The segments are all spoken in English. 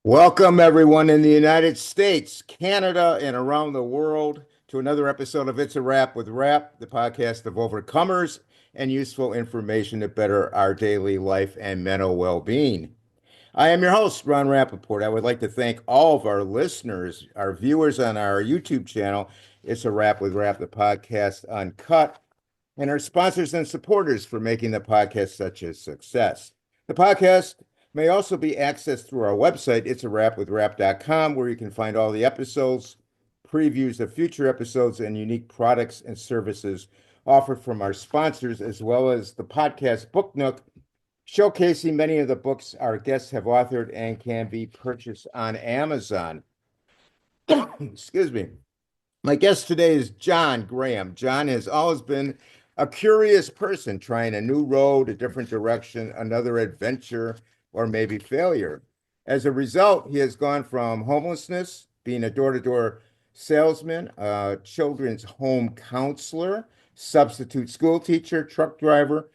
Welcome, everyone in the United States, Canada, and around the world to another episode of It's a Wrap with Rap, the podcast of overcomers and useful information to better our daily life and mental well-being. I am your host, Ron Rapaport. I would like to thank all of our listeners, our viewers on our YouTube channel, It's a Wrap with Rap, the podcast uncut, and our sponsors and supporters for making the podcast such a success. The podcast may also be accessed through our website, itsawrapwithrap.com, where you can find all the episodes, previews of future episodes, and unique products and services offered from our sponsors, as well as the podcast Book Nook, showcasing many of the books our guests have authored and can be purchased on Amazon. Excuse me. My guest today is John Graham. John has always been a curious person trying a new road, a different direction, another adventure, or maybe failure. As a result, he has gone from homelessness, being a door-to-door salesman, a children's home counselor, substitute school teacher, truck driver,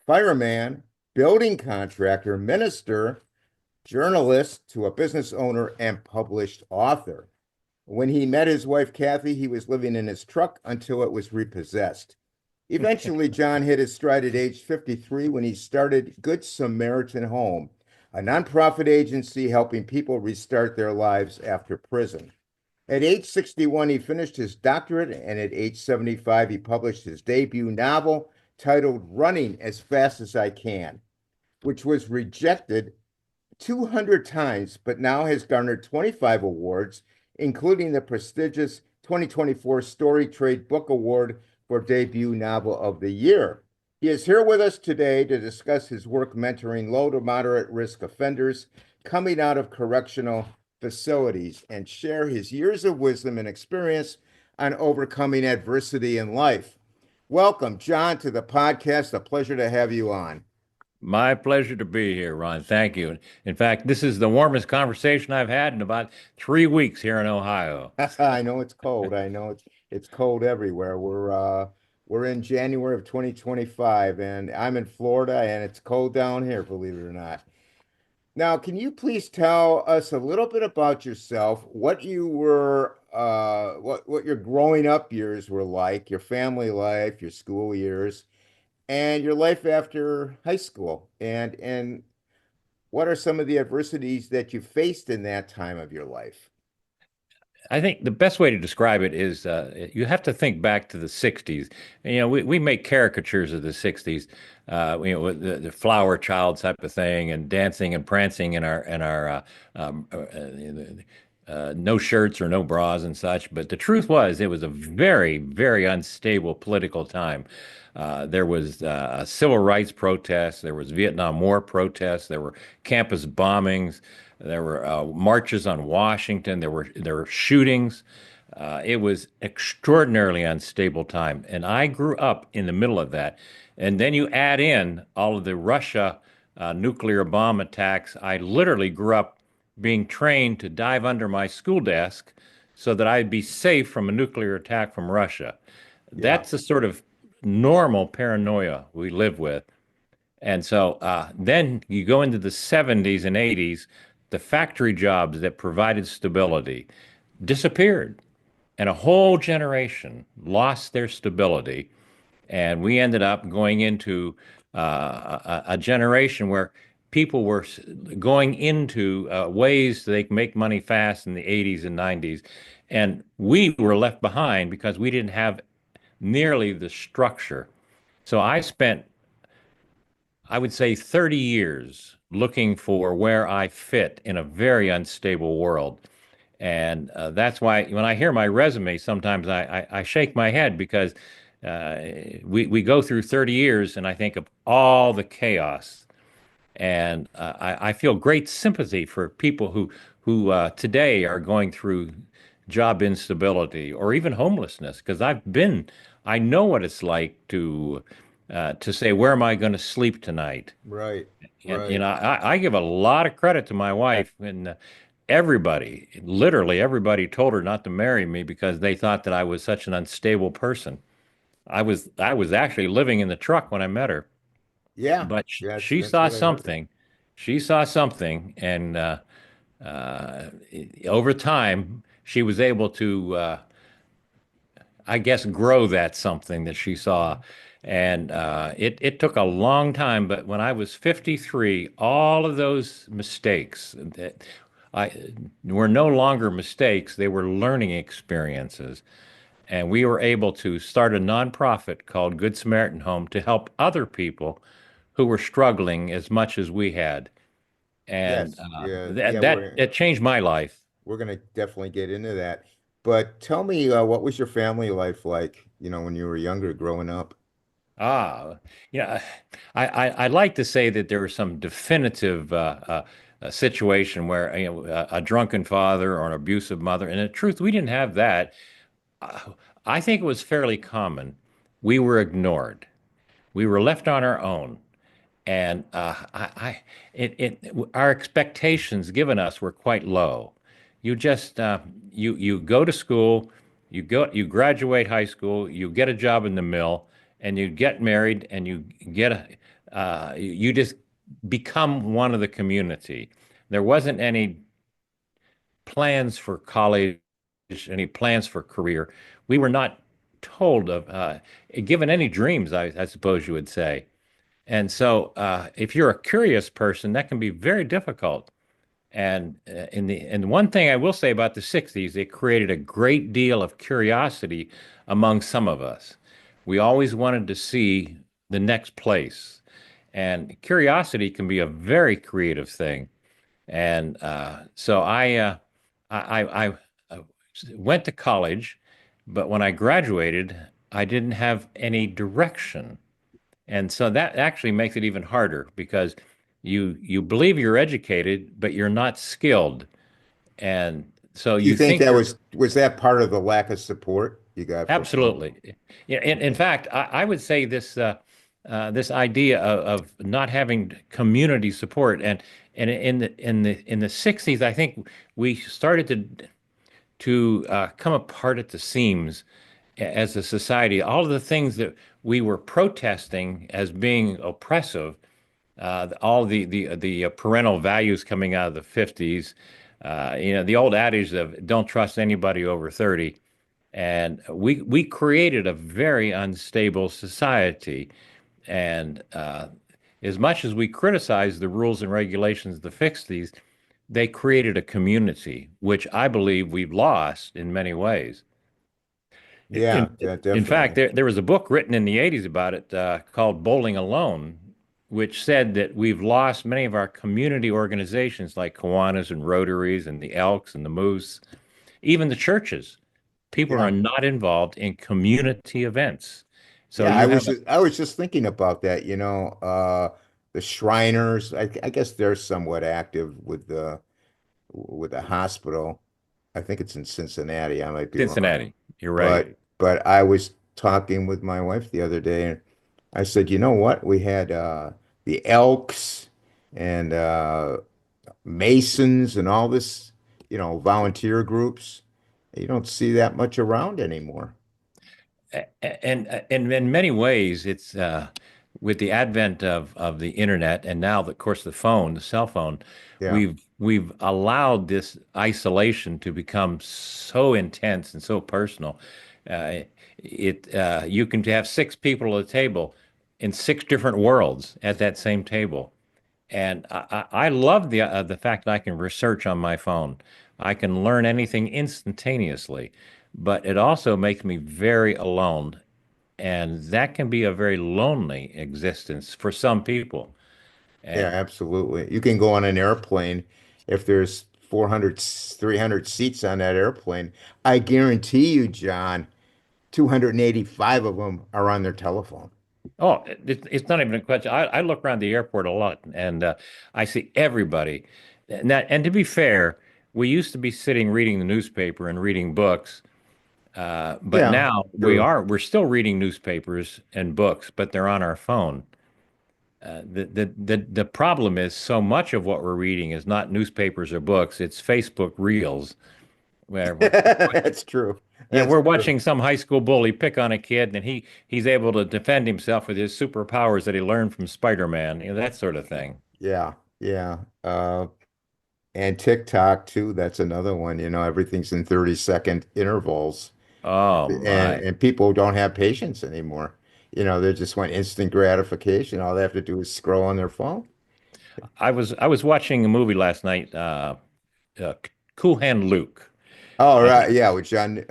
fireman, building contractor, minister, journalist, to a business owner and published author. When he met his wife, Kathy, he was living in his truck until it was repossessed. Eventually, John hit his stride at age 53 when he started Good Samaritan Home, a nonprofit agency helping people restart their lives after prison. At age 61, he finished his doctorate, and at age 75, he published his debut novel titled Running as Fast as I Can, which was rejected 200 times, but now has garnered 25 awards, including the prestigious 2024 Story Trade Book Award for Debut Novel of the Year. He is here with us today to discuss his work mentoring low to moderate risk offenders coming out of correctional facilities and share his years of wisdom and experience on overcoming adversity in life. Welcome, John, to the podcast. A pleasure to have you on. My pleasure to be here, Ron. Thank you. In fact, this is the warmest conversation I've had in about 3 weeks here in Ohio. I know it's cold. I know it's cold everywhere. We're in January of 2025 and I'm in Florida and it's cold down here, believe it or not. Now, can you please tell us a little bit about yourself, what you were what your growing up years were like, your family life, your school years, and your life after high school, and what are some of the adversities that you faced in that time of your life? I think the best way to describe it is you have to think back to the 60s. And, we make caricatures of the 60s, with the flower child type of thing and dancing and prancing in our no shirts or no bras and such. But the truth was, it was a very, very unstable political time. There was civil rights protests, there was Vietnam War protests, there were campus bombings, there were marches on Washington, there were shootings. It was extraordinarily unstable time, and I grew up in the middle of that. And then you add in all of the Russia nuclear bomb attacks. I literally grew up being trained to dive under my school desk so that I'd be safe from a nuclear attack from Russia. Yeah. That's the sort of normal paranoia we live with. And so then you go into the 70s and 80s, the factory jobs that provided stability disappeared, and a whole generation lost their stability. And we ended up going into a generation where people were going into ways they can make money fast in the 80s and 90s. And we were left behind because we didn't have nearly the structure. So I spent, I would say, 30 years looking for where I fit in a very unstable world. And that's why when I hear my resume, sometimes I shake my head because we go through 30 years and I think of all the chaos. And I feel great sympathy for people who today are going through job instability or even homelessness because I know what it's like to say, where am I going to sleep tonight? Right, And right. I give a lot of credit to my wife, and everybody, literally everybody, told her not to marry me because they thought that I was such an unstable person. I was actually living in the truck when I met her, Yeah, but that's she that's saw what I heard. something. She saw something, and Uh, Over time, she was able to, I guess, grow that something that she saw. And it took a long time, but when I was 53, all of those mistakes that I were no longer mistakes, they were learning experiences. And we were able to start a nonprofit called Good Samaritan Home to help other people who were struggling as much as we had. And Yes, yeah, that yeah. that that changed my life. We're gonna definitely get into that. But tell me, what was your family life like? When you were younger, growing up. Ah, yeah. I'd like to say that there was some definitive situation where a drunken father or an abusive mother. And in truth, we didn't have that. Uh, I think it was fairly common. We were ignored. We were left on our own. And our expectations given us were quite low. You just you go to school, you graduate high school, you get a job in the mill, and you get married, and you get you just become one of the community. There wasn't any plans for college, any plans for career. We were not told of given any dreams, I suppose you would say. And so, if you're a curious person, that can be very difficult. And one thing I will say about the '60s, it created a great deal of curiosity among some of us. We always wanted to see the next place, and curiosity can be a very creative thing. And so I went to college, but when I graduated, I didn't have any direction. And so that actually makes it even harder because you believe you're educated, but you're not skilled. And so Do you you think think that you're was that part of the lack of support you got from home? absolutely. Yeah, in fact, I would say this idea of not having community support and in the '60s, I think we started to come apart at the seams as a society. All of the things that we were protesting as being oppressive, all the parental values coming out of the '50s, the old adage of "don't trust anybody over 30," and we created a very unstable society. And as much as we criticize the rules and regulations that fix these, they created a community, which I believe we've lost in many ways. Yeah, In, yeah, in fact, definitely. there was a book written in the '80s about it called Bowling Alone, which said that we've lost many of our community organizations like Kiwanis and Rotaries and the Elks and the Moose, even the churches. People are Yeah. not involved in community events. So Yeah, you have I was just thinking about that, the Shriners. I guess they're somewhat active with the hospital. I think it's in Cincinnati. I might be wrong. Cincinnati. You're right. But I was talking with my wife the other day, and I said, you know what? We had the Elks and Masons and all this, volunteer groups. You don't see that much around anymore. And in many ways, it's with the advent of the internet and now, of course, the phone, the cell phone, Yeah. we've allowed this isolation to become so intense and so personal. It You can have six people at a table in six different worlds at that same table. And I love the fact that I can research on my phone. I can learn anything instantaneously, but it also makes me very alone, and that can be a very lonely existence for some people. Yeah, And absolutely. You can go on an airplane if there's 400, 300 seats on that airplane. I guarantee you, John, 285 of them are on their telephone. oh, it's not even a question. I look around the airport a lot, and I see everybody. And to be fair, we used to be sitting reading the newspaper and reading books. But Yeah, now true. we're still reading newspapers and books, but they're on our phone. The problem is so much of what we're reading is not newspapers or books, it's Facebook Reels, where That's true. That's we're true. watching some high school bully pick on a kid, and he's able to defend himself with his superpowers that he learned from Spider-Man, that sort of thing. Yeah, yeah. And TikTok too, that's another one. Everything's in 30-second intervals. Oh And my. and people don't have patience anymore. They just want instant gratification. All they have to do is scroll on their phone. I was watching a movie last night, uh, Cool Hand Luke, Oh, and right. Yeah, with John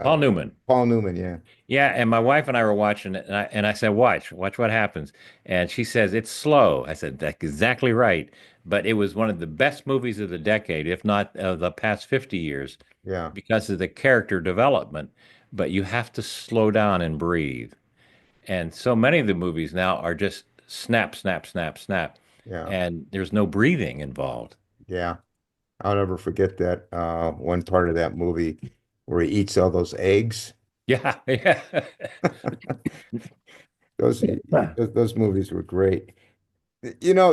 Paul uh Newman. Paul Newman, yeah. Yeah, and my wife and I were watching it, and I said, "Watch what happens." And she says it's slow. I said, "That's exactly right." But it was one of the best movies of the decade, if not of the past 50 years, Yeah. because of the character development. But you have to slow down and breathe. And so many of the movies now are just snap, snap, snap, snap, Yeah. and there's no breathing involved. Yeah. I'll never forget that one part of that movie where he eats all those eggs. Yeah, yeah. Those those movies were great.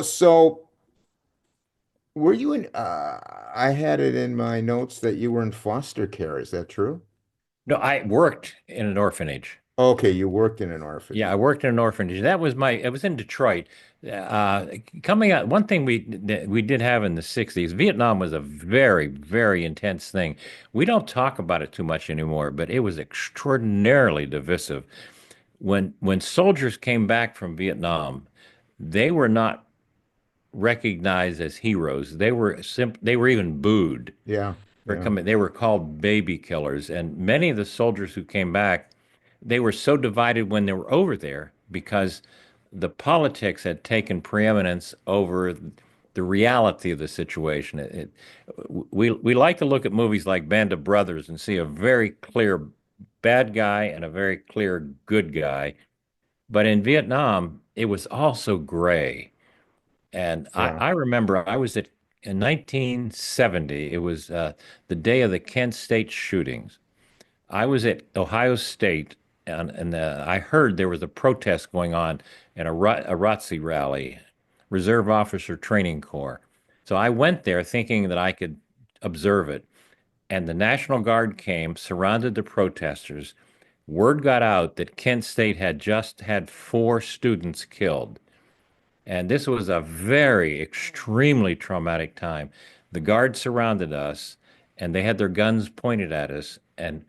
So were you in I had it in my notes that you were in foster care. Is that true? No, I worked in an orphanage. Okay, you worked in an Yeah, orphanage. I worked in an orphanage. It was in Detroit. Uh, Coming out, one thing that we did have in the 60s, Vietnam was a very, very intense thing. We don't talk about it too much anymore, but it was extraordinarily divisive. When soldiers came back from Vietnam, they were not recognized as heroes. They were even booed Yeah, for yeah, coming. They were called baby killers, and many of the soldiers who came back, they were so divided when they were over there because the politics had taken preeminence over the reality of the situation. We like to look at movies like Band of Brothers and see a very clear bad guy and a very clear good guy. But in Vietnam, it was also gray. And yeah, I remember I was at in 1970. It was the day of the Kent State shootings. I was at Ohio State, and I heard there was a protest going on in a ROTC rally, Reserve Officer Training Corps. So I went there thinking that I could observe it. And the National Guard came, surrounded the protesters. Word got out that Kent State had just had 4 students killed. And this was a very extremely traumatic time. The guards surrounded us and they had their guns pointed at us, and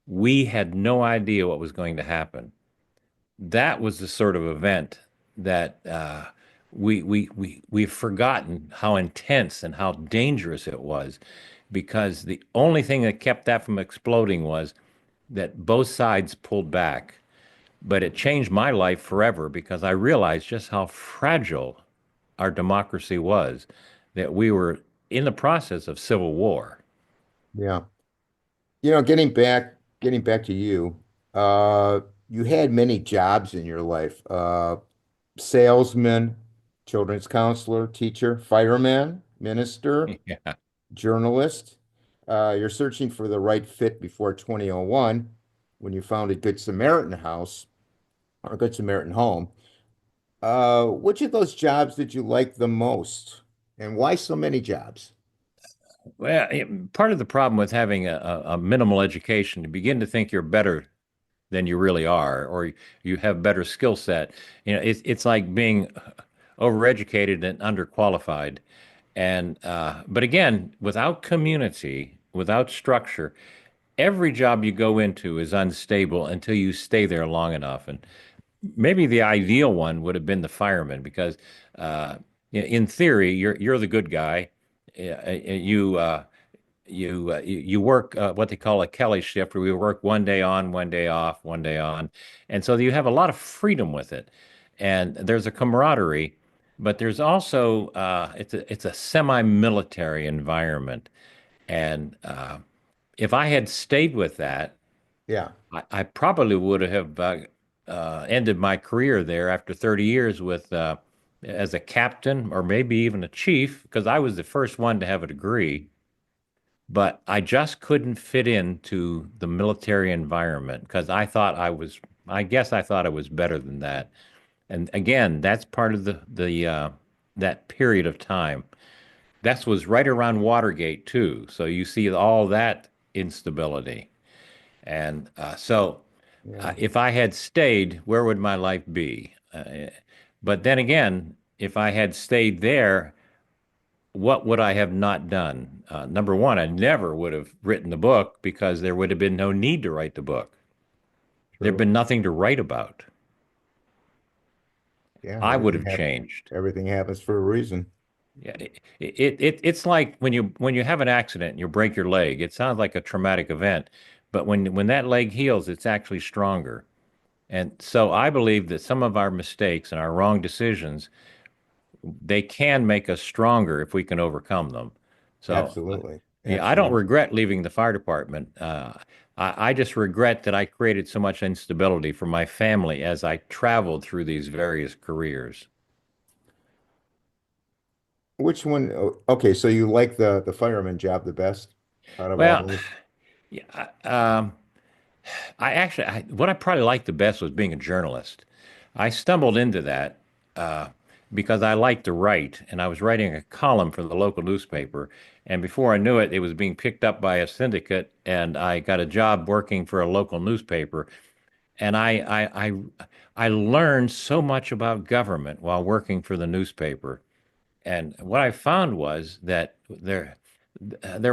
we had no idea what was going to happen. That was the sort of event that we've forgotten how intense and how dangerous it was, because the only thing that kept that from exploding was that both sides pulled back. But it changed my life forever because I realized just how fragile our democracy was, that we were in the process of civil war. yeah. Getting back to you, uh, you had many jobs in your life. Salesman, children's counselor, teacher, fireman, minister, Yeah. journalist. You're searching for the right fit before 2001 when you founded Good Samaritan House or Good Samaritan Home. Which of those jobs did you like the most, and why so many jobs? Well, part of the problem with having a minimal education, you begin to think you're better than you really are, or you have better skill set. It's like being overeducated and underqualified. And but again, without community, without structure, every job you go into is unstable until you stay there long enough. And maybe the ideal one would have been the fireman because, in theory, you're the good guy. You work what they call a Kelly shift, where we work one day on, one day off, one day on, and so you have a lot of freedom with it, and there's a camaraderie, but there's also it's a semi-military environment, and if I had stayed with that, Yeah, I probably would have ended my career there after 30 years with as a captain or maybe even a chief, because I was the first one to have a degree. But I just couldn't fit into the military environment because I guess I thought I was better than that. And again, that's part of the that period of time. That was right around Watergate too. So you see all that instability. And yeah, if I had stayed, where would my life be? But then again, if I had stayed there, what would I have not done? Number one, I never would have written the book because there would have been no need to write the book. There'd True. been nothing to write about. Yeah, I would have changed. everything happens for a reason. Yeah, it's like when you have an accident and you break your leg. It sounds like a traumatic event, but when that leg heals, it's actually stronger. And so I believe that some of our mistakes and our wrong decisions, they can make us stronger if we can overcome them. So Absolutely. yeah, I don't Absolutely. regret leaving the fire department. I just regret that I created so much instability for my family as I traveled through these various careers. Which one? Okay, so you like the fireman job the best out of all Well, those? yeah, what I probably liked the best was being a journalist. I stumbled into that uh, because I liked to write, and I was writing a column for the local newspaper. And before I knew it, it was being picked up by a syndicate, and I got a job working for a local newspaper. And I learned so much about government while working for the newspaper. And what I found was that there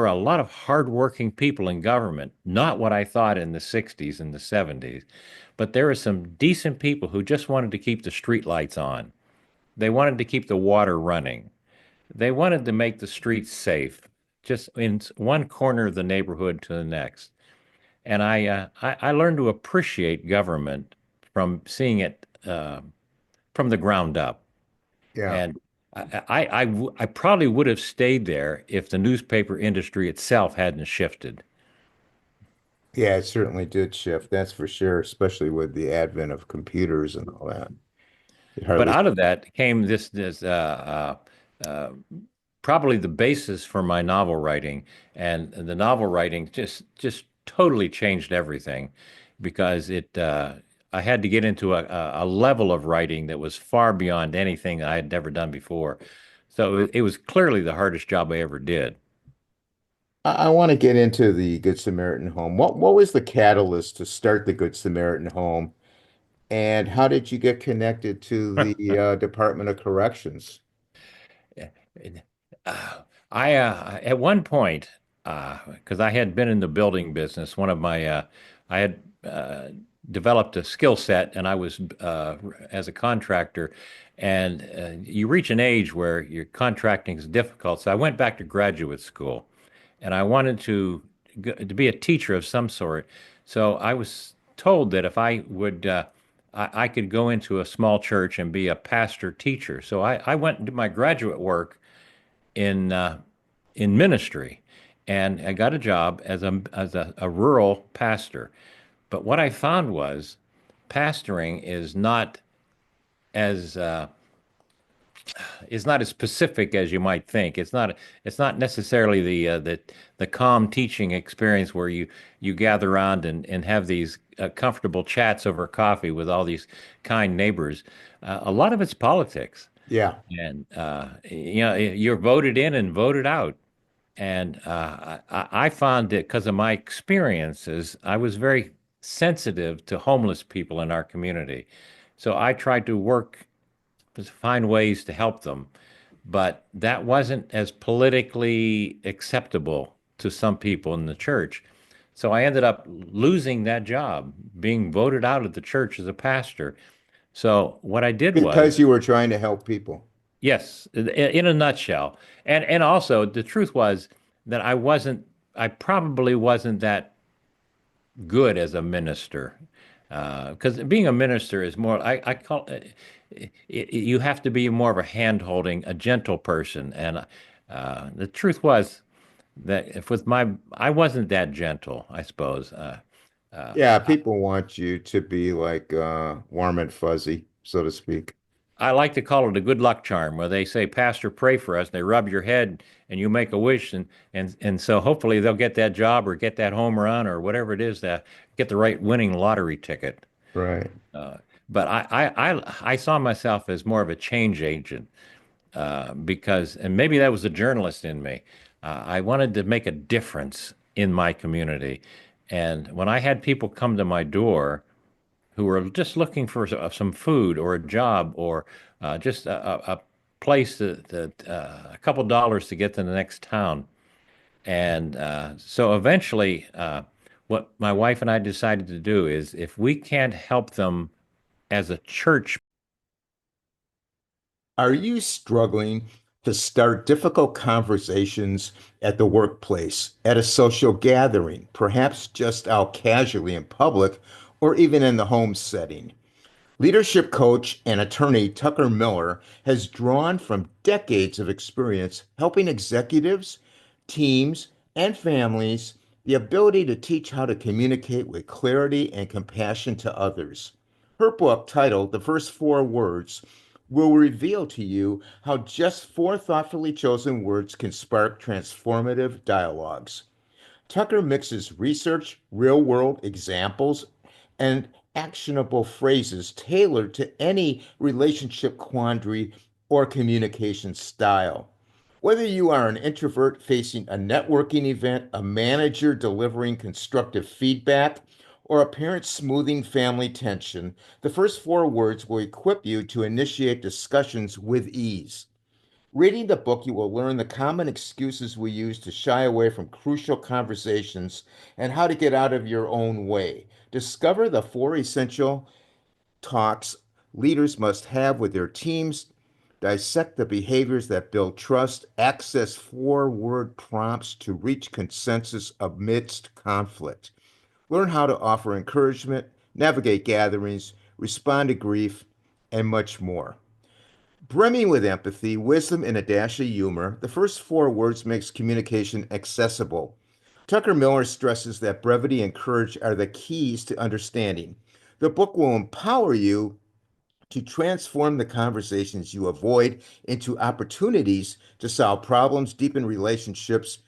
are a lot of hardworking people in government, not what I thought in the 60s and the 70s, but there are some decent people who just wanted to keep the street lights on. They wanted to keep the water running. They wanted to make the streets safe, just in one corner of the neighborhood to the next. And I learned to appreciate government from seeing it from the ground up. Yeah. And I probably would have stayed there if the newspaper industry itself hadn't shifted. Yeah, it certainly did shift, that's for sure, especially with the advent of computers and all that. You But hardly, out of that came this probably the basis for my novel writing, and the novel writing just totally changed everything because it I had to get into a level of writing that was far beyond anything I had ever done before. So it was clearly the hardest job I ever did. I want to get into the Good Samaritan Home. What was the catalyst to start the Good Samaritan Home, and how did you get connected to the Department of Corrections? Yeah. Uh, at one point, because I had been in the building business, I had developed a skill set, and I was as a contractor, and you reach an age where your contracting is difficult. So I went back to graduate school, and I wanted to be a teacher of some sort. So I was told that if I would. I could go into a small church and be a pastor teacher. So I went and did my graduate work in in ministry, and I got a job as a rural pastor. But what I found was pastoring as uh, is not as specific as you might think. It's not necessarily the calm teaching experience where you gather around and have these comfortable chats over coffee with all these kind neighbors. A lot of it's politics. Yeah. And you're voted in and voted out. And I found that because of my experiences, I was very sensitive to homeless people in our community. So I tried to work to find ways to help them, but that wasn't as politically acceptable to some people in the church. So I ended up losing that job, being voted out of the church as a pastor. So what I did Because was you were trying to help people. yes, in a nutshell. And also the truth was that I probably wasn't that good as a minister. Because being a minister is more, I call you have to be more of a hand-holding, a gentle person. And the truth was that if with I wasn't that gentle, I suppose. Uh, Yeah, people want you to be like warm and fuzzy, so to speak. I like to call it a good luck charm where they say, Pastor, pray for us. And they rub your head and you make a wish. And so hopefully they'll get that job or get that home run or whatever it is that get the right winning lottery ticket. Right. Uh, but I saw myself as more of a change agent because, and maybe that was a journalist in me. I wanted to make a difference in my community. And when I had people come to my door, who were just looking for some food or a job or just a place a couple dollars to get to the next town. And so eventually, what my wife and I decided to do is if we can't help them as a church. Are you struggling to start difficult conversations at the workplace, at a social gathering, perhaps just out casually in public, or even in the home setting? Leadership coach and attorney Tucker Miller has drawn from decades of experience helping executives, teams, and families the ability to teach how to communicate with clarity and compassion to others. Her book, titled The First Four Words, will reveal to you how just four thoughtfully chosen words can spark transformative dialogues. Tucker mixes research, real world examples, and actionable phrases tailored to any relationship quandary or communication style. Whether you are an introvert facing a networking event, a manager delivering constructive feedback, or a parent smoothing family tension, the first four words will equip you to initiate discussions with ease. Reading the book, you will learn the common excuses we use to shy away from crucial conversations and how to get out of your own way. Discover the four essential talks leaders must have with their teams, dissect the behaviors that build trust, access four-word prompts to reach consensus amidst conflict. Learn how to offer encouragement, navigate gatherings, respond to grief, and much more. Brimming with empathy, wisdom, and a dash of humor, the first four words makes communication accessible. Tucker Miller stresses that brevity and courage are the keys to understanding. The book will empower you to transform the conversations you avoid into opportunities to solve problems, deepen relationships,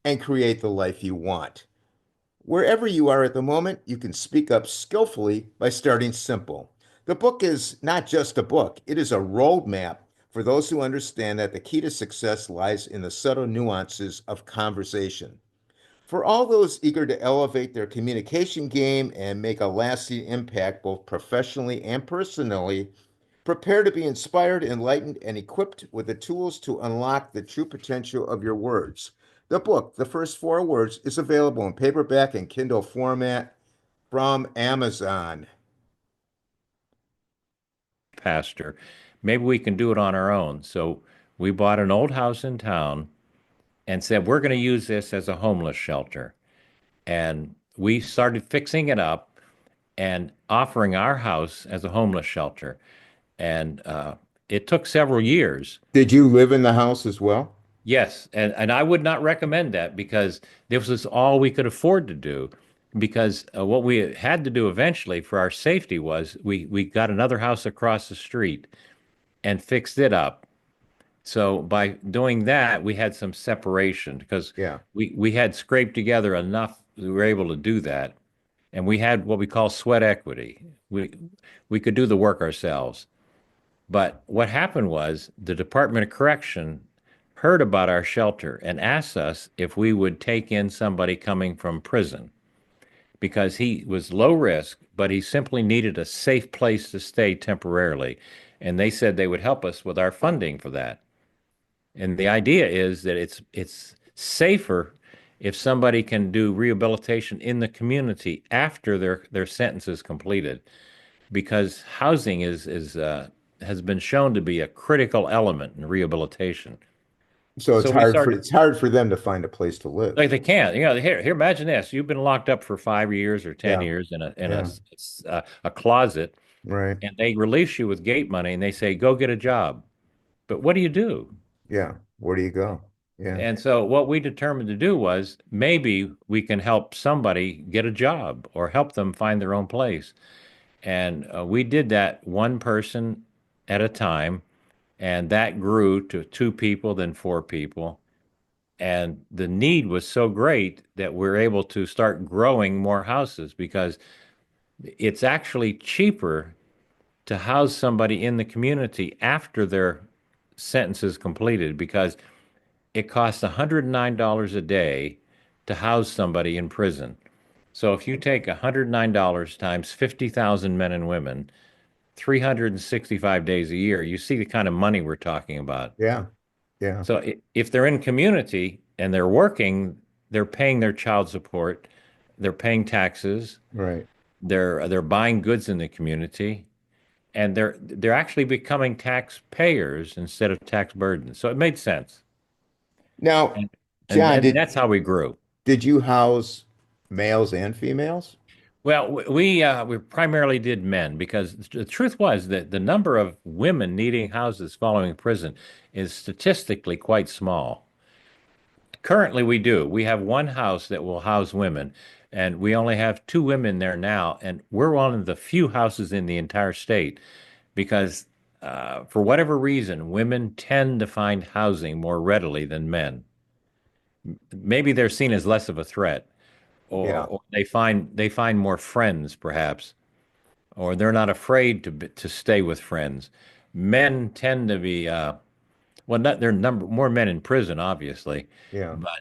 and create the life you want. Wherever you are at the moment, you can speak up skillfully by starting simple. The book is not just a book, it is a roadmap for those who understand that the key to success lies in the subtle nuances of conversation. For all those eager to elevate their communication game and make a lasting impact both professionally and personally, prepare to be inspired, enlightened, and equipped with the tools to unlock the true potential of your words. The book, The First Four Words, is available in paperback and Kindle format from Amazon. Pastor, maybe we can do it on our own. So we bought an old house in town and said, we're going to use this as a homeless shelter. And we started fixing it up and offering our house as a homeless shelter. And it took several years. Did you live in the house as well? Yes, and I would not recommend that because this was all we could afford to do. Because what we had to do eventually for our safety was we got another house across the street and fixed it up. So by doing that, we had some separation because Yeah. we had scraped together enough we were able to do that, and we had what we call sweat equity. We could do the work ourselves. But what happened was the Department of Correction heard about our shelter and asked us if we would take in somebody coming from prison because he was low risk, but he simply needed a safe place to stay temporarily. And they said they would help us with our funding for that. And the idea is that it's safer if somebody can do rehabilitation in the community after their sentence is completed, because housing is has been shown to be a critical element in rehabilitation. So So we started it's hard for them to find a place to live. like they can't, here imagine this: you've been locked up for 5 years or 10 years in Yeah. a closet, Right. and they release you with gate money, and they say go get a job. But what do you do? Yeah. Where do you go? Yeah. And so what we determined to do was maybe we can help somebody get a job or help them find their own place. And we did that one person at a time, and that grew to two people, then four people. And the need was so great that we're able to start growing more houses because it's actually cheaper to house somebody in the community after their sentence is completed because it costs $109 a day to house somebody in prison. So if you take $109 times 50,000 men and women, 365 days a year. You see the kind of money we're talking about. Yeah. Yeah. So if they're in community and they're working, they're paying their child support, they're paying taxes, Right. they're buying goods in the community, and they're actually becoming taxpayers instead of tax burdens. So it made sense. Now, And John, and that's how we grew. did you house males and females? Well, we primarily did men because the truth was that the number of women needing houses following prison is statistically quite small. Currently, we do. We have one house that will house women, and we only have two women there now, and we're one of the few houses in the entire state because, for whatever reason, women tend to find housing more readily than men. Maybe they're seen as less of a threat, Yeah. or they find more friends, perhaps, or they're not afraid to stay with friends. Men tend to be well, not there are number more men in prison, obviously, Yeah. but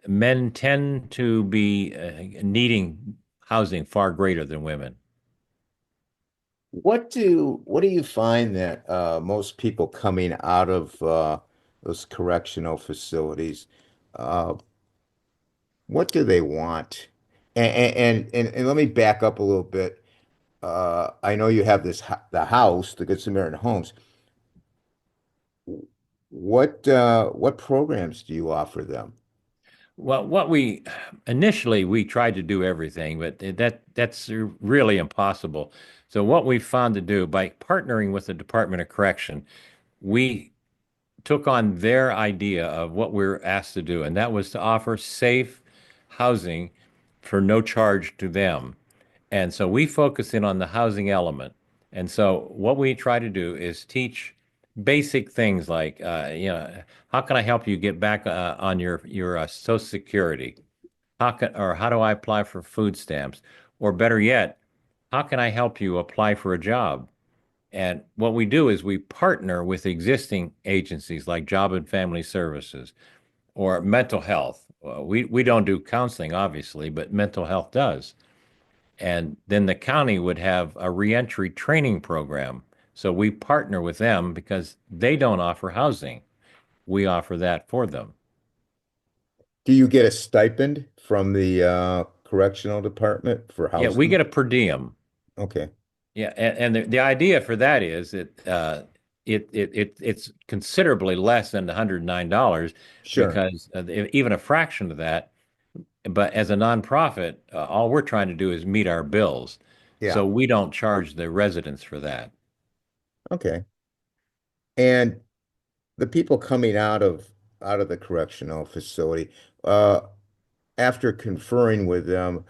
men tend to be needing housing far greater than women. What do you find that most people coming out of those correctional facilities, uh, what do they want? And let me back up a little bit. I know you have the house, the Good Samaritan Homes. What programs do you offer them? Well, what we initially we tried to do everything, but that's really impossible. So what we found to do by partnering with the Department of Correction, we took on their idea of what we're asked to do, and that was to offer safe housing for no charge to them. And so we focus in on the housing element. And so what we try to do is teach basic things like, how can I help you get back on your Social Security? How do I apply for food stamps? Or better yet, how can I help you apply for a job? And what we do is we partner with existing agencies like Job and Family Services or mental health. We don't do counseling, obviously, but mental health does. And then the county would have a reentry training program. So we partner with them because they don't offer housing. We offer that for them. Do you get a stipend from the correctional department for Yeah, we housing? get a per diem. Okay. Yeah, and the idea for that is that it's considerably less than the $109 Sure. because even a fraction of that. But as a nonprofit, all we're trying to do is meet our bills, Yeah. so we don't charge the residents for that. Okay. And the people coming out of the correctional facility, uh, after conferring with them,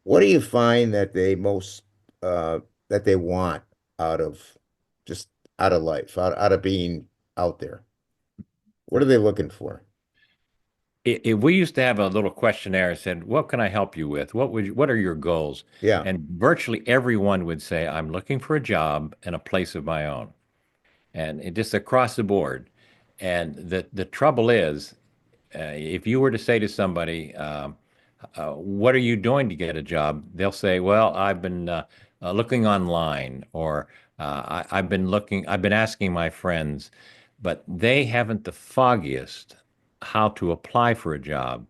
what do you find that they most that they want out of just out of life, out of being out there? What are they looking for? We used to have a little questionnaire that said, "What can I help you with? What are your goals?" Yeah. And virtually everyone would say, "I'm looking for a job and a place of my own," and it just across the board. And the trouble is, if you were to say to somebody, "What are you doing to get a job?" They'll say, "Well, I've been looking online, or I've been asking my friends," but they haven't the foggiest how to apply for a job,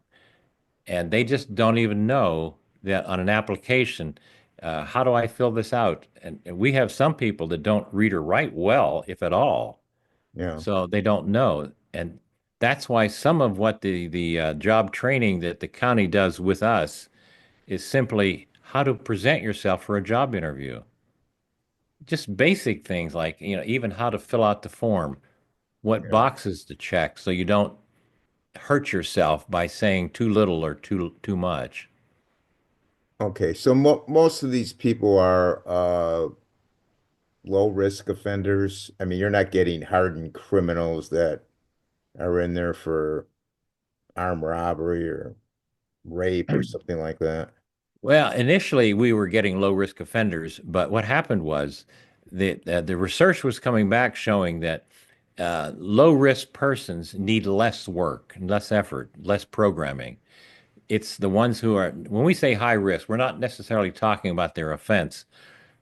and they just don't even know that on an application, how do I fill this out? And we have some people that don't read or write well, if at all, Yeah. so they don't know. And that's why some of what the job training that the county does with us is simply how to present yourself for a job interview. Just basic things like, even how to fill out the form, what Yeah. boxes to check so you don't hurt yourself by saying too little or too much. Okay. So most of these people are low risk offenders. I mean, you're not getting hardened criminals that are in there for armed robbery or rape or something like that. Well, initially we were getting low risk offenders, but what happened was that the research was coming back showing that low risk persons need less work, less effort, less programming. It's the ones who are, when we say high risk, we're not necessarily talking about their offense.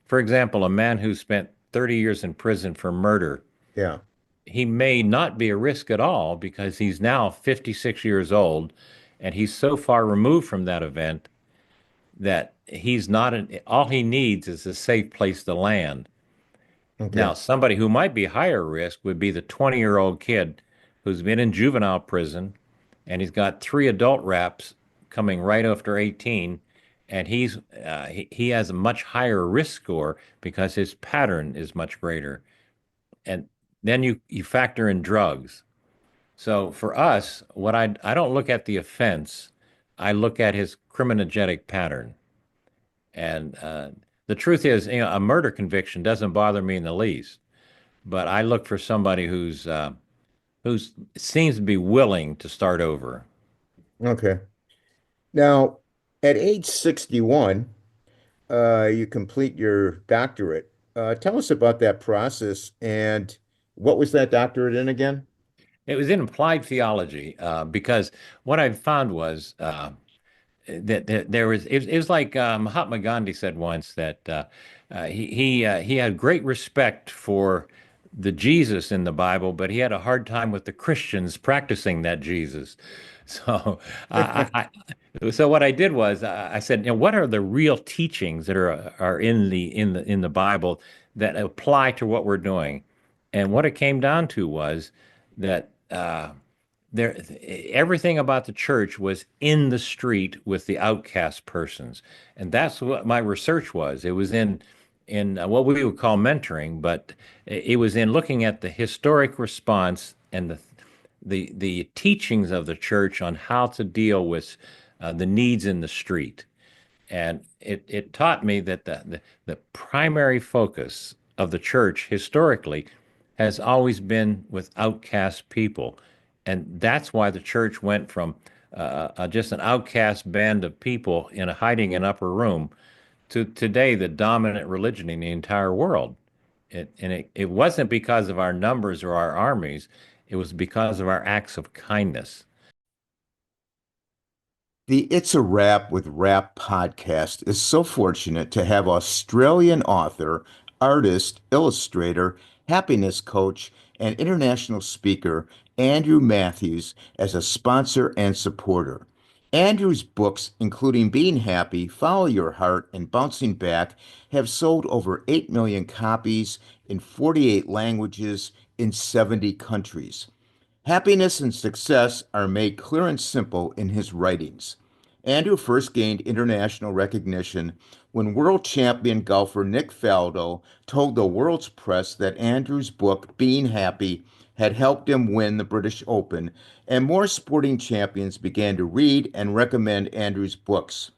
For example, a man who spent 30 years in prison for murder. Yeah. He may not be a risk at all because he's now 56 years old and he's so far removed from that event that he's not all he needs is a safe place to land. Okay. Now, somebody who might be higher risk would be the 20-year-old kid who's been in juvenile prison and he's got three adult raps coming right after 18, and he has a much higher risk score because his pattern is much greater. And then you factor in drugs. So for us, what I don't look at the offense, I look at his criminogenic pattern. And the truth is, a murder conviction doesn't bother me in the least. But I look for somebody who's seems to be willing to start over. Okay. Now, at age 61, you complete your doctorate. Tell us about that process and what was that doctorate in again? It was in applied theology because what I found was that there was it was like Mahatma Gandhi said once that he had great respect for the Jesus in the Bible, but he had a hard time with the Christians practicing that Jesus. So so what I did was I said, what are the real teachings that are in the Bible that apply to what we're doing? And what it came down to was that there everything about the church was in the street with the outcast persons, and that's what my research was. It was in what we would call mentoring, but it was in looking at the historic response and the teachings of the church on how to deal with the needs in the street. And it taught me that the primary focus of the church historically has always been with outcast people. And that's why the church went from just an outcast band of people in a hiding in an upper room to today the dominant religion in the entire world. It wasn't because of our numbers or our armies, it was because of our acts of kindness. The It's a Wrap with Rap podcast is so fortunate to have Australian author, artist, illustrator, happiness coach, and international speaker Andrew Matthews as a sponsor and supporter. Andrew's books, including Being Happy, Follow Your Heart, and Bouncing Back, have sold over 8 million copies in 48 languages in 70 countries. Happiness and success are made clear and simple in his writings. Andrew first gained international recognition when world champion golfer Nick Faldo told the world's press that Andrew's book, Being Happy, had helped him win the British Open, and more sporting champions began to read and recommend Andrew's books.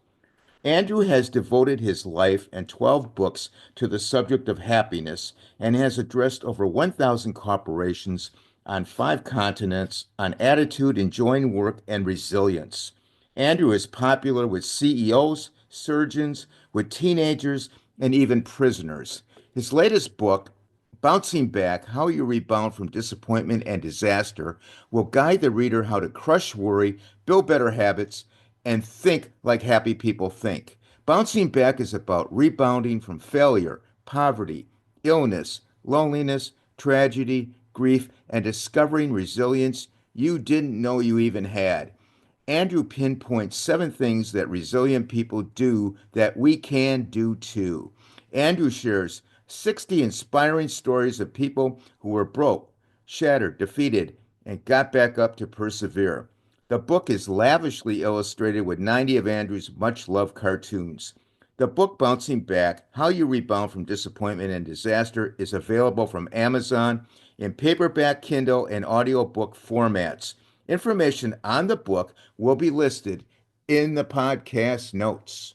Andrew has devoted his life and 12 books to the subject of happiness and has addressed over 1,000 corporations on 5 continents on attitude, enjoying work, and resilience. Andrew is popular with CEOs, surgeons, with teenagers, and even prisoners. His latest book, Bouncing Back: How You Rebound from Disappointment and Disaster, will guide the reader how to crush worry, build better habits, and think like happy people think. Bouncing Back is about rebounding from failure, poverty, illness, loneliness, tragedy, grief, and discovering resilience you didn't know you even had. Andrew pinpoints 7 things that resilient people do that we can do too. Andrew shares 60 inspiring stories of people who were broke, shattered, defeated, and got back up to persevere. The book is lavishly illustrated with 90 of Andrew's much loved cartoons. The book Bouncing Back: How You Rebound from Disappointment and Disaster is available from Amazon in paperback, Kindle, and audiobook formats. Information on the book will be listed in the podcast notes.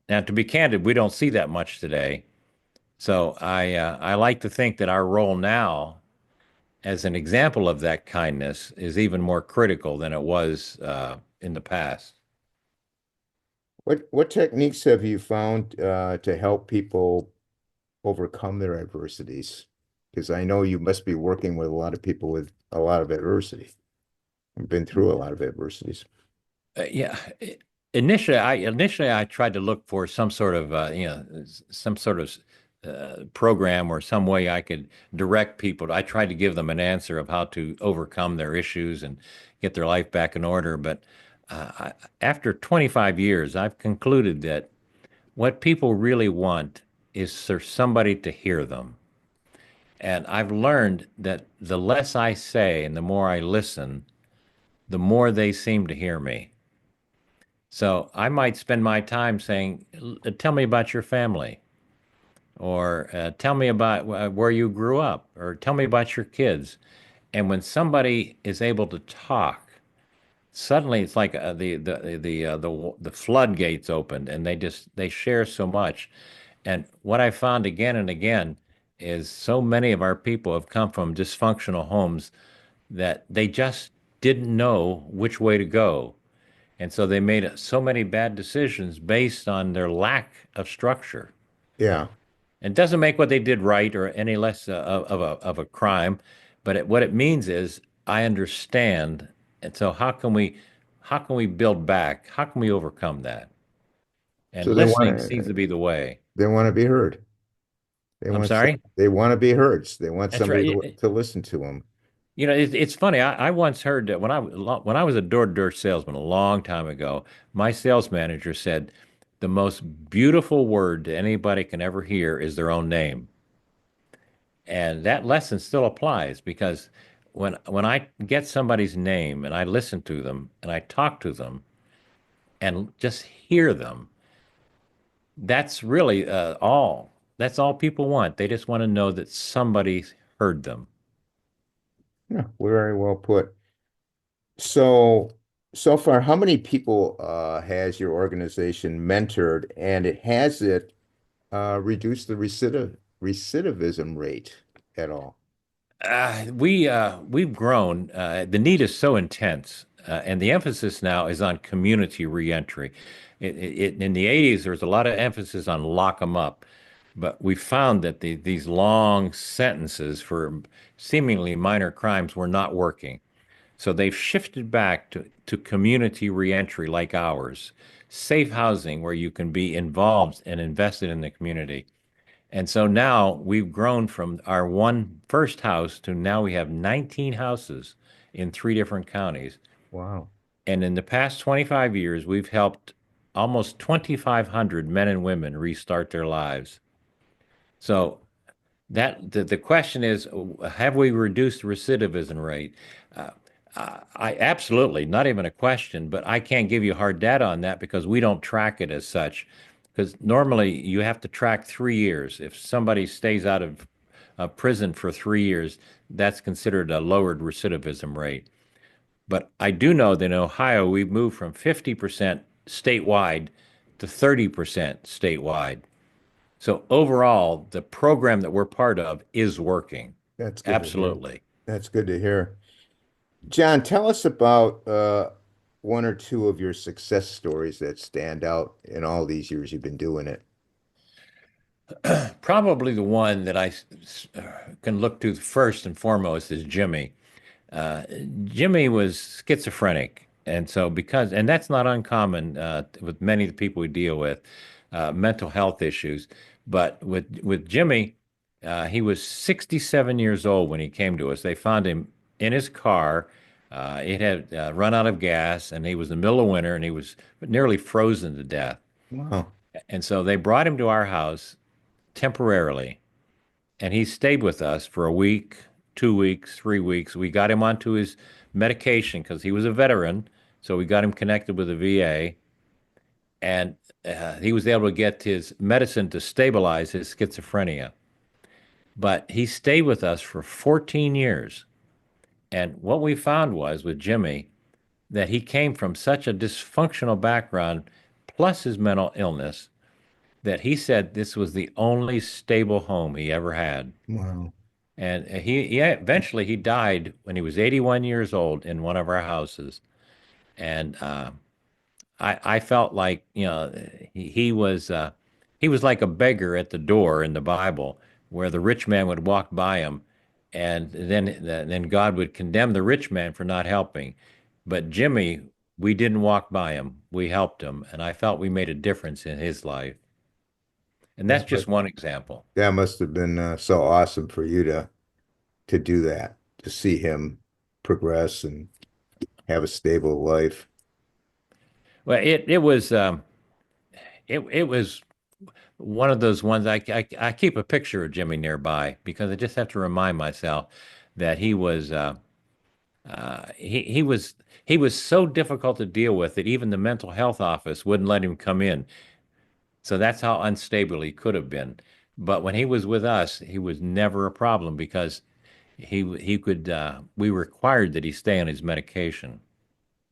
Now, to be candid, we don't see that much today. So I like to think that our role now, as an example of that kindness, is even more critical than it was in the past. What techniques have you found to help people overcome their adversities? Because I know you must be working with a lot of people with a lot of adversity. I've been through a lot of adversities. Yeah. Initially I tried to look for some sort of some sort of program or some way I could direct people. I tried to give them an answer of how to overcome their issues and get their life back in order. But after 25 years, I've concluded that what people really want is for somebody to hear them. And I've learned that the less I say and the more I listen, the more they seem to hear me. So I might spend my time saying, "Tell me about your family," or "Tell me about where you grew up," or "Tell me about your kids." And when somebody is able to talk, suddenly it's like the floodgates opened, and they share so much. And what I found again and again is so many of our people have come from dysfunctional homes that they just didn't know which way to go. And so they made so many bad decisions based on their lack of structure. Yeah. It doesn't make what they did right or any less of a crime, but what it means is I understand. And so how can we build back? How can we overcome that? And So they want listening seems to to be the way. they want to be heard. I'm sorry? They want to be heard. They want That's somebody right. to listen to them. It's funny. I once heard that when I was a door-to-door salesman a long time ago, my sales manager said the most beautiful word that anybody can ever hear is their own name. And that lesson still applies because when I get somebody's name and I listen to them and I talk to them and just hear them, that's really all. That's all people want. They just want to know that somebody heard them. Yeah, very well put. So, so far, how many people has your organization mentored, and has it reduced the recidivism rate at all? We've grown. The need is so intense, and the emphasis now is on community reentry. In the 80s, there was a lot of emphasis on lock them up, but we found that these long sentences for seemingly minor crimes were not working. So they've shifted back to community reentry like ours, safe housing where you can be involved and invested in the community. And so now we've grown from our one first house to now we have 19 houses in three different counties. Wow. And in the past 25 years, we've helped almost 2,500 men and women restart their lives. So the question is, have we reduced the recidivism rate? Uh, I absolutely, not even a question, but I can't give you hard data on that because we don't track it as such. Because normally you have to track 3 years. If somebody stays out of prison for 3 years, that's considered a lowered recidivism rate. But I do know that in Ohio, we've moved from 50% statewide to 30% statewide. So overall, the program that we're part of is working. That's good to hear. Absolutely. That's good to hear. John, tell us about one or two of your success stories that stand out in all these years you've been doing it. Probably the one that can look to first and foremost is Jimmy. Uh, Jimmy was schizophrenic, and so and that's not uncommon with many of the people we deal with, mental health issues. But with Jimmy, he was 67 years old when he came to us. They found him in his car. It had run out of gas, and he was in the middle of winter, and he was nearly frozen to death. Wow. And so they brought him to our house temporarily, and he stayed with us for a week, 2 weeks, 3 weeks. We got him onto his medication because he was a veteran, so we got him connected with the VA, and he was able to get his medicine to stabilize his schizophrenia. But he stayed with us for 14 years, and what we found was with Jimmy that he came from such a dysfunctional background, plus his mental illness, that he said this was the only stable home he ever had. Wow. And he eventually he died when he was 81 years old in one of our houses. And I felt like he was like a beggar at the door in the Bible, where the rich man would walk by him, and then God would condemn the rich man for not helping. But Jimmy We didn't walk by him. We helped him, and I felt we made a difference in his life. And that's That just must, one example. that must have been so awesome for you to do that, to see him progress and have a stable life. Well, it was one of those ones I keep a picture of Jimmy nearby because I just have to remind myself that he was so difficult to deal with that even the mental health office wouldn't let him come in. So that's how unstable he could have been. But when he was with us, he was never a problem because he could we required that he stay on his medication.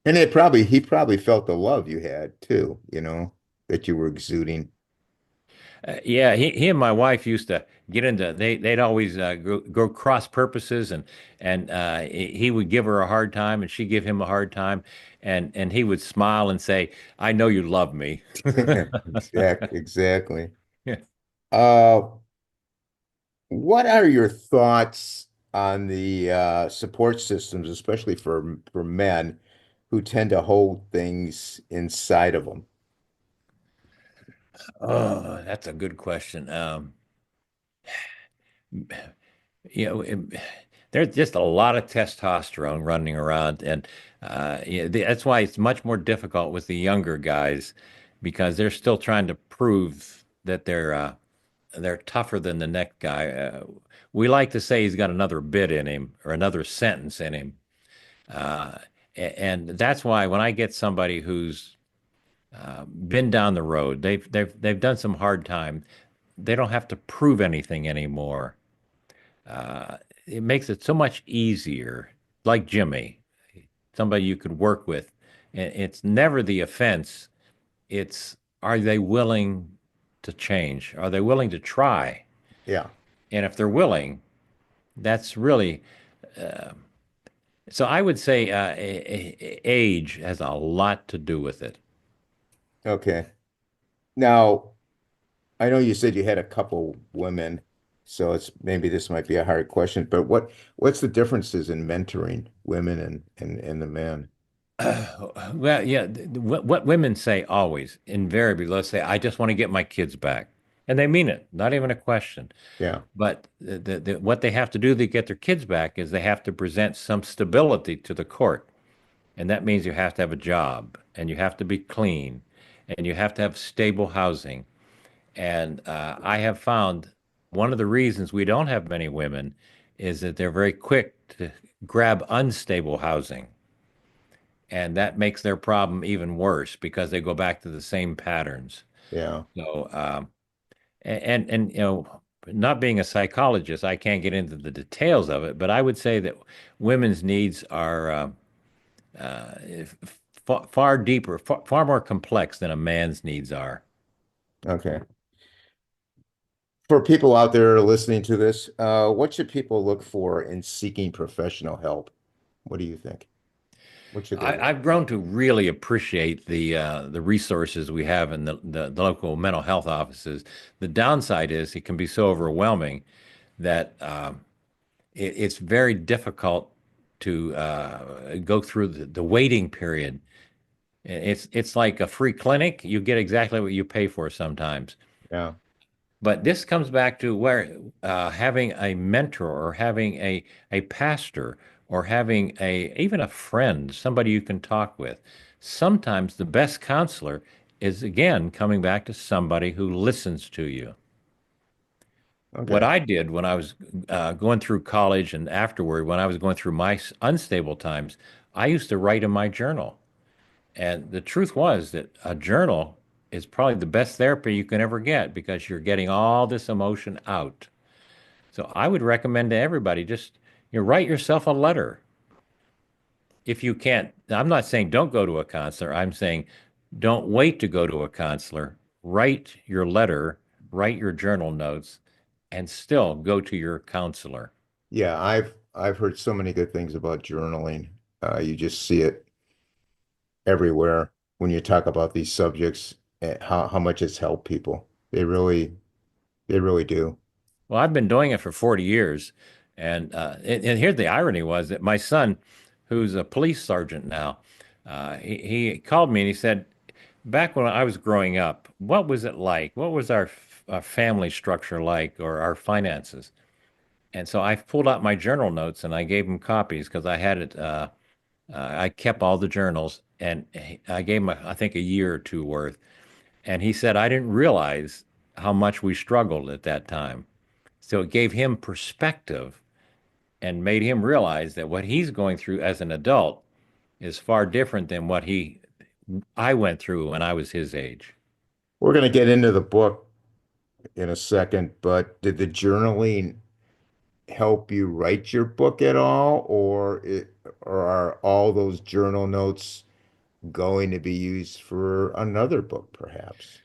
And he probably felt the love you had too, that you were exuding. Yeah, he and my wife used to get into they'd always go cross purposes and he would give her a hard time and she'd give him a hard time and he would smile and say, "I know you love me." Exactly. Uh, what are your thoughts on the support systems, especially for men who tend to hold things inside of them? Oh, that's a good question. You know, there's just a lot of testosterone running around, and that's why it's much more difficult with the younger guys because they're still trying to prove that they're tougher than the next guy. We like to say he's got another bit in him or another sentence in him, uh, and that's why when I get somebody who's been down the road, they've done some hard time. They don't have to prove anything anymore. Uh, it makes it so much easier. Like Jimmy, somebody you could work with. It's never the offense. It's are they willing to change? Are they willing to try? Yeah. And if they're willing, that's really so. I would say age has a lot to do with it. Okay. Now, I know you said you had a couple women, so it's maybe this might be a hard question, but what's the differences in mentoring women and the men? Well, yeah, what women say always, invariably, let's say, I just want to get my kids back. And they mean it, not even a question. Yeah. But what they have to do to get their kids back is they have to present some stability to the court. And that means you have to have a job and you have to be clean and you have to have stable housing. And I have found one of the reasons we don't have many women is that they're very quick to grab unstable housing. And that makes their problem even worse because they go back to the same patterns. Yeah. So, and not being a psychologist, I can't get into the details of it, but I would say that women's needs are uh, far deeper, far more complex than a man's needs are. Okay. For people out there listening to this, what should people look for in seeking professional help? What do you think? What should they look I've grown to really appreciate the resources we have in the local mental health offices. The downside is it can be so overwhelming that it's very difficult to go through the waiting period. It's like a free clinic. You get exactly what you pay for sometimes. Yeah. But this comes back to where having a mentor or having a pastor or having a even a friend, somebody you can talk with. Sometimes the best counselor is again coming back to somebody who listens to you. What Okay. I did when I was going through college and afterward, when I was going through my unstable times, I used to write in my journal. And the truth was that a journal is probably the best therapy you can ever get because you're getting all this emotion out. So I would recommend to everybody just write yourself a letter. If you can't, I'm not saying don't go to a counselor. I'm saying don't wait to go to a counselor. Write your letter, write your journal notes, and still go to your counselor. Yeah, I've heard so many good things about journaling. You just see it everywhere when you talk about these subjects, how much it's helped people. They really do. Well, I've been doing it for 40 years. And here's the irony was that my son, who's a police sergeant now, He called me and he said, back when I was growing up, what was it like? What was our family structure like, or our finances? And so I pulled out my journal notes and I gave him copies because I had it. I kept all the journals, and I gave him, I think, a year or two worth. And he said, I didn't realize how much we struggled at that time. So it gave him perspective and made him realize that what he's going through as an adult is far different than what he I went through when I was his age. We're going to get into the book in a second, but did the journaling help you write your book at all, or are all those journal notes going to be used for another book, perhaps?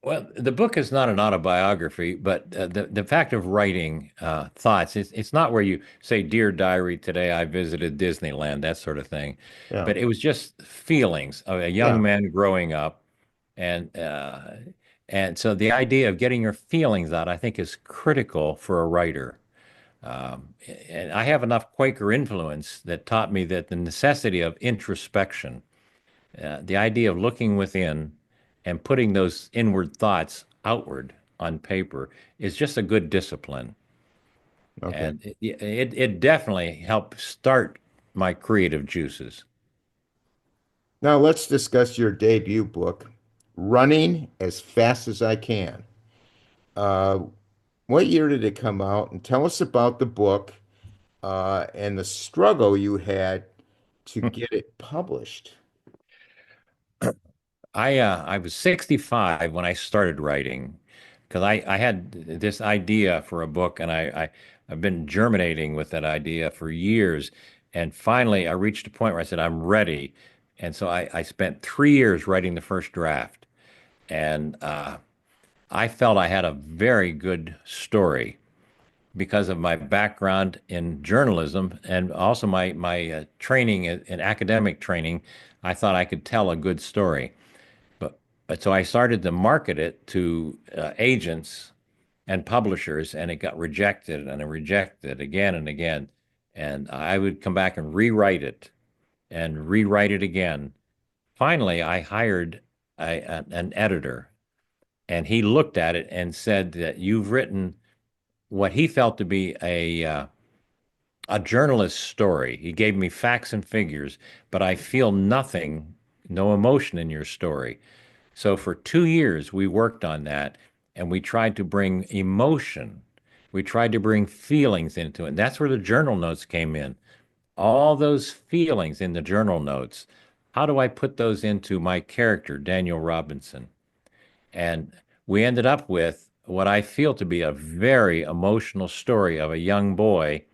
Well, the book is not an autobiography, but the fact of writing thoughts, it's not where you say, "Dear Diary, today I visited Disneyland," that sort of thing. Yeah. But it was just feelings of a young Yeah. man growing up, and so the idea of getting your feelings out, I think, is critical for a writer. Um, and I have enough Quaker influence that taught me that the necessity of introspection, the idea of looking within and putting those inward thoughts outward on paper, is just a good discipline. Okay. And it definitely helped start my creative juices. Now let's discuss your debut book, Running as Fast as I Can. Uh, what year did it come out? And tell us about the book and the struggle you had to get it published. I was 65 when I started writing because I had this idea for a book, and I've been germinating with that idea for years. And finally, I reached a point where I said, I'm ready. And so I spent 3 years writing the first draft. And I felt I had a very good story because of my background in journalism and also my training in academic training. I thought I could tell a good story. But, but so I started to market it to agents and publishers, and it got rejected and rejected again and again. And I would come back and rewrite it again. Finally, I hired an editor, and he looked at it and said that you've written what he felt to be a journalist's story. He gave me facts and figures, but I feel nothing, no emotion in your story. So for 2 years, we worked on that, and we tried to bring emotion. We tried to bring feelings into it. And that's where the journal notes came in. All those feelings in the journal notes. How do I put those into my character, Daniel Robinson? And we ended up with what I feel to be a very emotional story of a young boy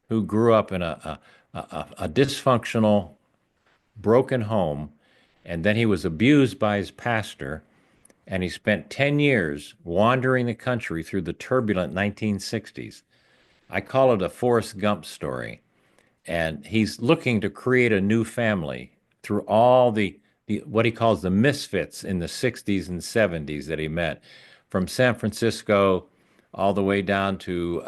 who grew up in a dysfunctional, broken home. And then he was abused by his pastor, and he spent 10 years wandering the country through the turbulent 1960s. I call it a Forrest Gump story. And he's looking to create a new family through all the what he calls the misfits in the 60s and 70s that he met, from San Francisco all the way down to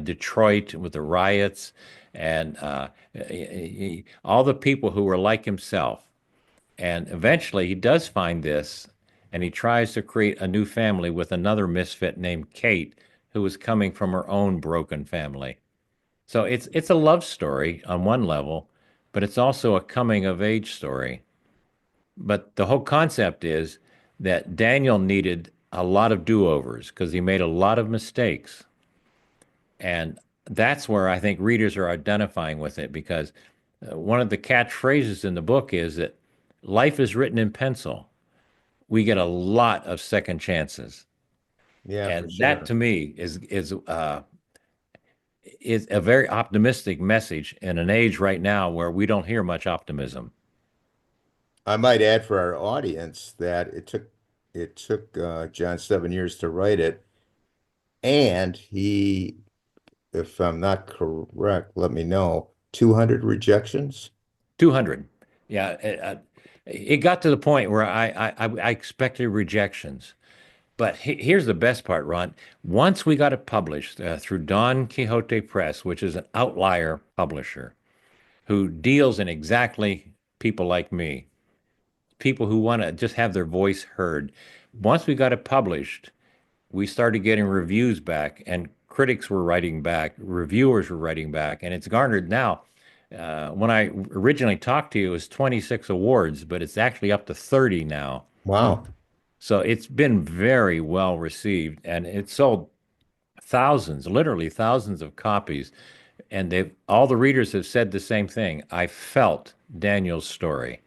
Detroit with the riots, and all the people who were like himself. And eventually he does find this, and he tries to create a new family with another misfit named Kate, who was coming from her own broken family. So it's a love story on one level, but it's also a coming of age story. But the whole concept is that Daniel needed a lot of do-overs because he made a lot of mistakes. And that's where I think readers are identifying with it, because one of the catchphrases in the book is that life is written in pencil. We get a lot of second chances. Yeah, for And that sure. to me is a very optimistic message in an age right now where we don't hear much optimism. I might add for our audience that it took John 7 years to write it, and he, if I'm not correct, let me know, 200 rejections. 200. Yeah. It got to the point where I expected rejections. But here's the best part, Ron. Once we got it published through Don Quixote Press, which is an outlier publisher who deals in exactly people like me, people who want to just have their voice heard. Once we got it published, we started getting reviews back, and critics were writing back, reviewers were writing back, and it's garnered now. When I originally talked to you, it was 26 awards, but it's actually up to 30 now. Wow. So it's been very well received, and it sold thousands, literally thousands of copies. And they've all the readers have said the same thing. I felt Daniel's story.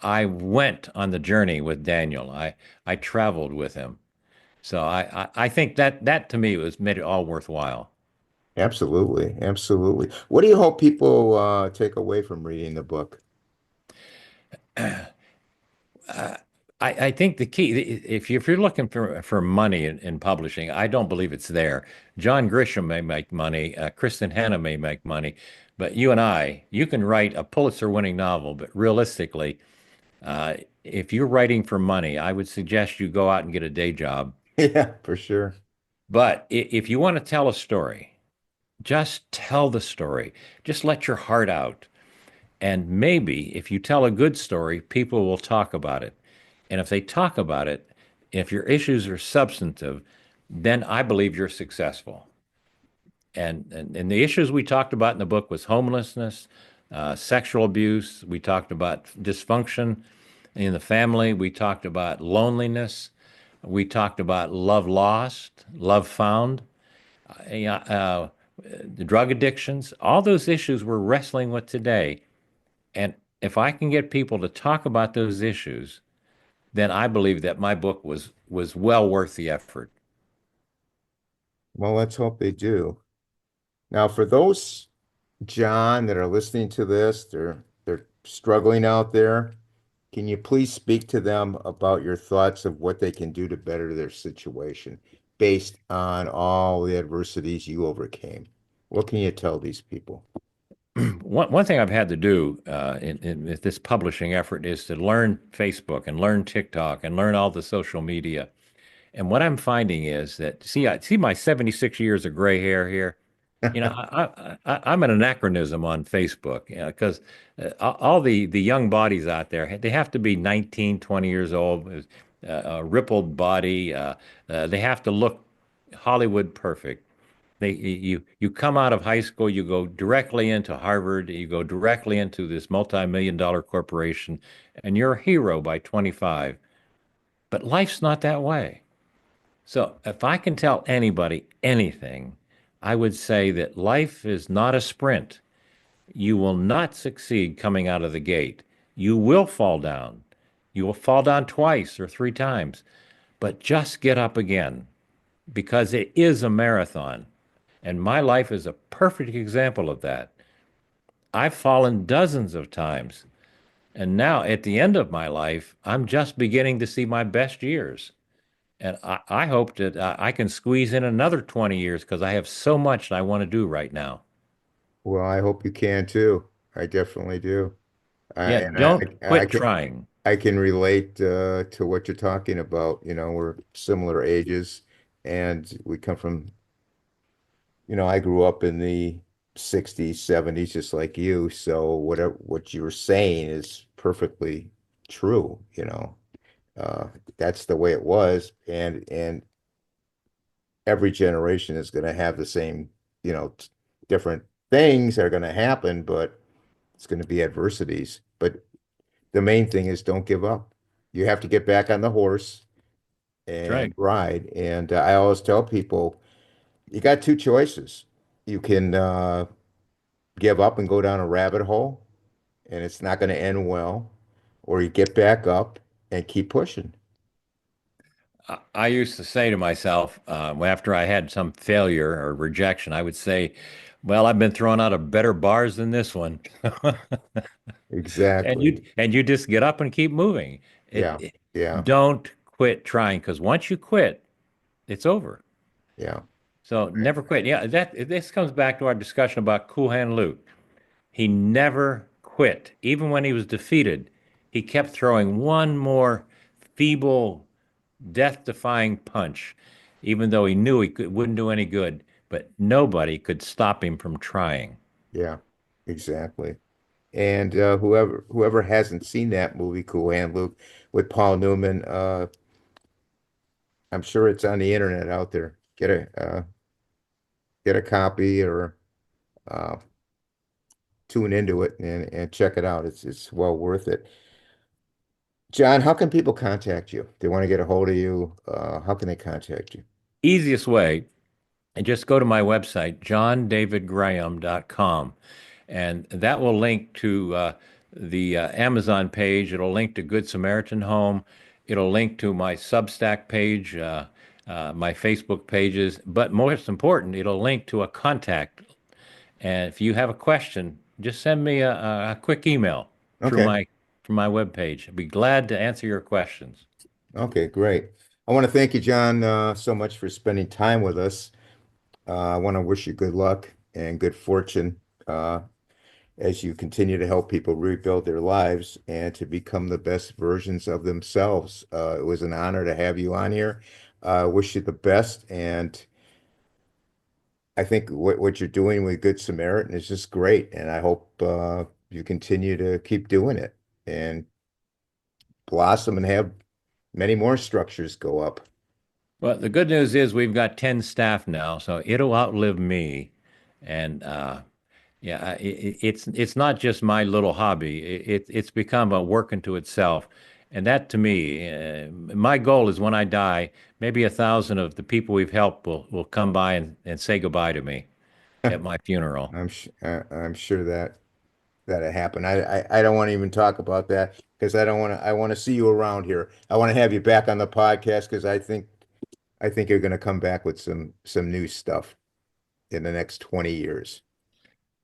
I went on the journey with Daniel. I traveled with him. So I think that to me was made it all worthwhile. Absolutely. Absolutely. What do you hope people take away from reading the book? I think the key, if you're looking for money in publishing, I don't believe it's there. John Grisham may make money, Kristen Hanna may make money, but you and I, you can write a Pulitzer-winning novel, but realistically, if you're writing for money, I would suggest you go out and get a day job. Yeah, for sure. But if you want to tell a story, just tell the story. Just let your heart out. And maybe if you tell a good story, people will talk about it. And if they talk about it, if your issues are substantive, then I believe you're successful. And the issues we talked about in the book was homelessness, sexual abuse. We talked about dysfunction in the family. We talked about loneliness. We talked about love lost, love found, the drug addictions. All those issues we're wrestling with today. And if I can get people to talk about those issues, then I believe that my book was well worth the effort. Well, let's hope they do. Now, for those, John, that are listening to this, they're struggling out there. Can you please speak to them about your thoughts of what they can do to better their situation based on all the adversities you overcame? What can you tell these people? One thing I've had to do in this publishing effort is to learn Facebook and learn TikTok and learn all the social media. And what I'm finding is that I see my 76 years of gray hair here. You know, I'm an anachronism on Facebook because all the young bodies out there, they have to be 19, 20 years old, with a rippled body. They have to look Hollywood perfect. You come out of high school, you go directly into Harvard, you go directly into this multi-million-dollar corporation, and you're a hero by 25. But life's not that way. So if I can tell anybody anything, I would say that life is not a sprint. You will not succeed coming out of the gate. You will fall down. You will fall down twice or three times, but just get up again because it is a marathon. And my life is a perfect example of that. I've fallen dozens of times. And now at the end of my life, I'm just beginning to see my best years. And I hope that I can squeeze in another 20 years because I have so much that I want to do right now. Well, I hope you can too. I definitely do. Yeah, And don't I quit can trying. I can relate to what you're talking about. You know, we're similar ages, and we come from, I grew up in the 60s, 70s, just like you. So what you were saying is perfectly true, you know. That's the way it was, and every generation is going to have the same, different things that are going to happen, but it's going to be adversities. But the main thing is don't give up. You have to get back on the horse That's and right. ride. And I always tell people, you got two choices. You can give up and go down a rabbit hole, and it's not going to end well, or you get back up and keep pushing. I used to say to myself, after I had some failure or rejection, I would say, well, I've been thrown out of better bars than this one. And Exactly. you just get up and keep moving. Yeah. Yeah. Don't quit trying because once you quit, it's over. Yeah. So never quit. Yeah, this comes back to our discussion about Cool Hand Luke. He never quit. Even when he was defeated, he kept throwing one more feeble, death-defying punch, even though he knew wouldn't do any good. But nobody could stop him from trying. Yeah. Exactly. And whoever hasn't seen that movie, Cool Hand Luke, with Paul Newman, I'm sure it's on the internet out there. Get a copy or uh, tune into it and check it out. It's well worth it. John, how can people contact you? They want to get a hold of you. How can they contact you? Easiest way, and just go to my website, johndavidgraham.com, and that will link to the Amazon page. It'll link to Good Samaritan Home. It'll link to my Substack page, my Facebook pages, but most important, it'll link to a contact. And if you have a question, just send me a quick email through Okay. my webpage. I'd be glad to answer your questions. Okay, great. I want to thank you, John, so much for spending time with us. I want to wish you good luck and good fortune as you continue to help people rebuild their lives and to become the best versions of themselves. It was an honor to have you on here. Wish you the best. And I think what you're doing with Good Samaritan is just great. And I hope you continue to keep doing it and blossom and have many more structures go up. Well, the good news is we've got 10 staff now, so it'll outlive me. And yeah, it's not just my little hobby. It's become a work unto itself. And that to me, my goal is when I die, maybe 1,000 of the people we've helped will come by and say goodbye to me at my funeral. I'm sure that it happened. I don't want to even talk about that because I want to see you around here. I want to have you back on the podcast because I think you're going to come back with some new stuff in the next 20 years.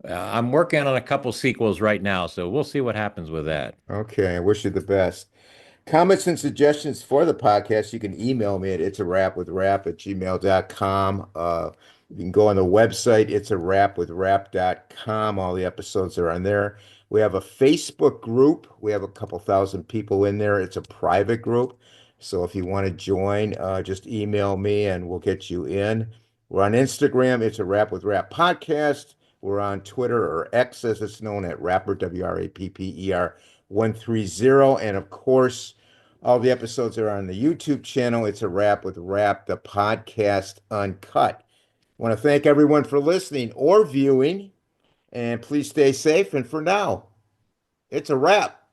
I'm working on a couple sequels right now, so we'll see what happens with that. Okay, I wish you the best. Comments and suggestions for the podcast, you can email me at it's a wrap with rap at gmail.com. You can go on the website, it's a wrap with rap.com. All the episodes are on there. We have a Facebook group. We have a couple thousand people in there. It's a private group. So if you want to join, just email me and we'll get you in. We're on Instagram. It's a wrap with rap podcast. We're on Twitter or X as it's known at Rapper, WRAPPER 130. And of course, all the episodes are on the YouTube channel. It's a wrap with Rap, the podcast uncut. I want to thank everyone for listening or viewing, and please stay safe. And for now, it's a wrap.